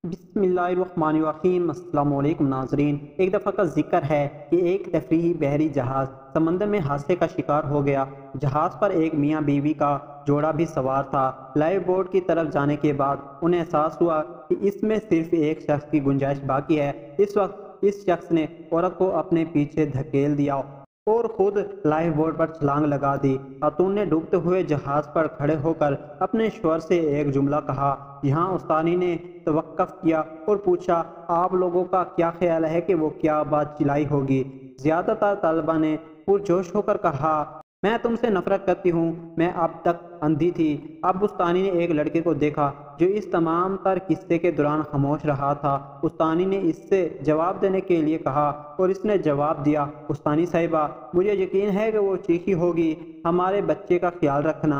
बिस्मिल्लाहिर्रहमानिर्रहीम। अस्सलाम वालेकुम नाजरीन। एक दफ़ा का जिक्र है कि एक तफरीही बहरी जहाज़ समंदर में हादसे का शिकार हो गया। जहाज़ पर एक मियाँ बीवी का जोड़ा भी सवार था। लाइव बोट की तरफ जाने के बाद उन्हें एहसास हुआ कि इसमें सिर्फ एक शख्स की गुंजाइश बाकी है। इस वक्त इस शख्स ने औरत को अपने पीछे धकेल दिया और खुद लाइफ बोट पर छलांग लगा दी। खातून ने डूबते हुए जहाज पर खड़े होकर अपने स्वर से एक जुमला कहा। यहाँ उस्तानी ने तवक्कुफ किया और पूछा, आप लोगों का क्या ख्याल है कि वो क्या बात चिल्लाई होगी। ज्यादातर तलबा ने पुरजोश होकर कहा, मैं तुमसे नफरत करती हूँ, मैं अब तक अंधी थी। अब उस्तानी ने एक लड़के को देखा जो इस तमाम तर किस्से के दौरान खामोश रहा था। उस्तानी ने इससे जवाब देने के लिए कहा और इसने जवाब दिया, उस्तानी साहिबा, मुझे यकीन है कि वो चीखी होगी, हमारे बच्चे का ख्याल रखना।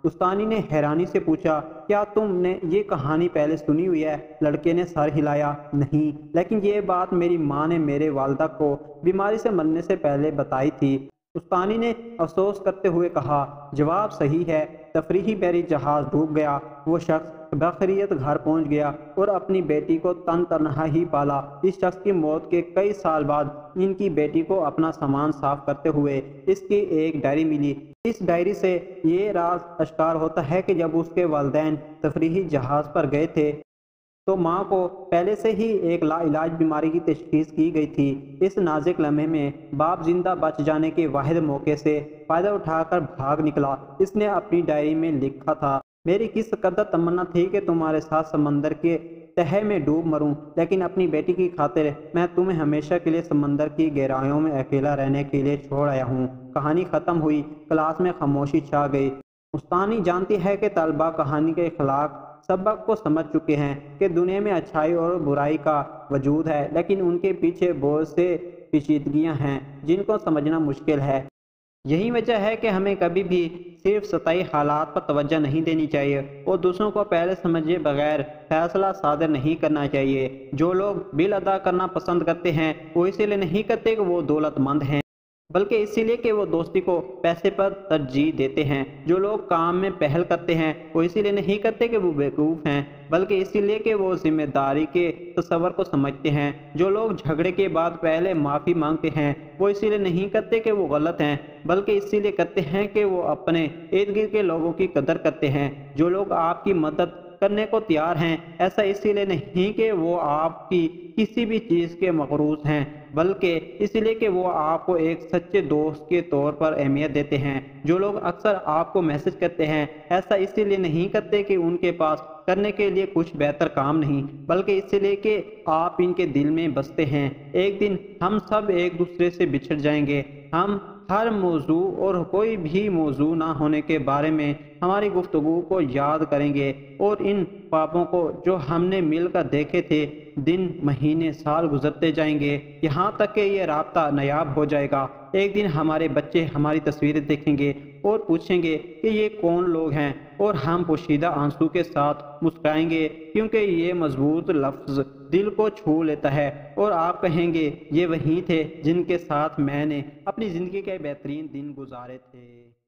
उस्तानी ने हैरानी से पूछा, क्या तुमने ये कहानी पहले सुनी हुई है? लड़के ने सर हिलाया, नहीं, लेकिन ये बात मेरी माँ ने मेरे वालिदा को बीमारी से मरने से पहले बताई थी। उस्तानी ने अफसोस करते हुए कहा, जवाब सही है। तफरीही बहरी जहाज डूब गया। वो शख्स बखैरियत घर पहुंच गया और अपनी बेटी को तन्हा ही पाला। इस शख्स की मौत के कई साल बाद इनकी बेटी को अपना सामान साफ करते हुए इसकी एक डायरी मिली। इस डायरी से ये राज अश्कार होता है कि जब उसके वालिदैन तफरीही जहाज पर गए थे तो माँ को पहले से ही एक लाइलाज बीमारी की तशखीस की गई थी। इस नाजुक लम्हे में बाप जिंदा बच जाने के वाहिद मौके से फायदा उठाकर भाग निकला। इसने अपनी डायरी में लिखा था, मेरी किस कदर तमन्ना थी कि तुम्हारे साथ समंदर के तह में डूब मरूं, लेकिन अपनी बेटी की खातिर मैं तुम्हें हमेशा के लिए समंदर की गहराइयों में अकेला रहने के लिए छोड़ आया हूँ। कहानी खत्म हुई। क्लास में खामोशी छा गई। उस्तानी जानती है कि तलबा कहानी के खिलाफ सबक को समझ चुके हैं कि दुनिया में अच्छाई और बुराई का वजूद है, लेकिन उनके पीछे बहुत से पेचीदगियां हैं जिनको समझना मुश्किल है। यही वजह है कि हमें कभी भी सिर्फ सतही हालात पर तवज्जो नहीं देनी चाहिए और दूसरों को पहले समझे बगैर फैसला सादर नहीं करना चाहिए। जो लोग बिल अदा करना पसंद करते हैं वो इसीलिए नहीं करते कि वो दौलतमंद हैं, बल्कि इसीलिए कि वो दोस्ती को पैसे पर तरजीह देते हैं। जो लोग काम में पहल करते हैं वो इसीलिए नहीं करते कि वो बेवकूफ़ हैं, बल्कि इसीलिए कि वो जिम्मेदारी के तस्वर को समझते हैं। जो लोग झगड़े के बाद पहले माफ़ी मांगते हैं वो इसीलिए नहीं करते कि वो गलत हैं, बल्कि इसीलिए करते हैं कि वो अपने इर्द गिर्द के लोगों की कदर करते हैं। जो लोग आपकी मदद करने को तैयार हैं, ऐसा इसीलिए नहीं कि वो आपकी किसी भी चीज़ के मकरूज हैं, बल्कि इसलिए कि वो आपको एक सच्चे दोस्त के तौर पर अहमियत देते हैं। जो लोग अक्सर आपको मैसेज करते हैं, ऐसा इसीलिए नहीं करते कि उनके पास करने के लिए कुछ बेहतर काम नहीं, बल्कि इसलिए कि आप इनके दिल में बसते हैं। एक दिन हम सब एक दूसरे से बिछड़ जाएंगे। हम हर मौजू और कोई भी मौजू ना होने के बारे में हमारी गुफ्तगू को याद करेंगे और इन ख्वाबों को जो हमने मिलकर देखे थे, दिन महीने साल गुजरते जाएंगे, यहाँ तक कि ये राब्ता नायाब हो जाएगा। एक दिन हमारे बच्चे हमारी तस्वीरें देखेंगे और पूछेंगे कि ये कौन लोग हैं, और हम पोशीदा आंसू के साथ मुस्कुराएंगे क्योंकि ये मजबूत लफ्ज़ दिल को छू लेता है, और आप कहेंगे ये वही थे जिनके साथ मैंने अपनी ज़िंदगी के बेहतरीन दिन गुजारे थे।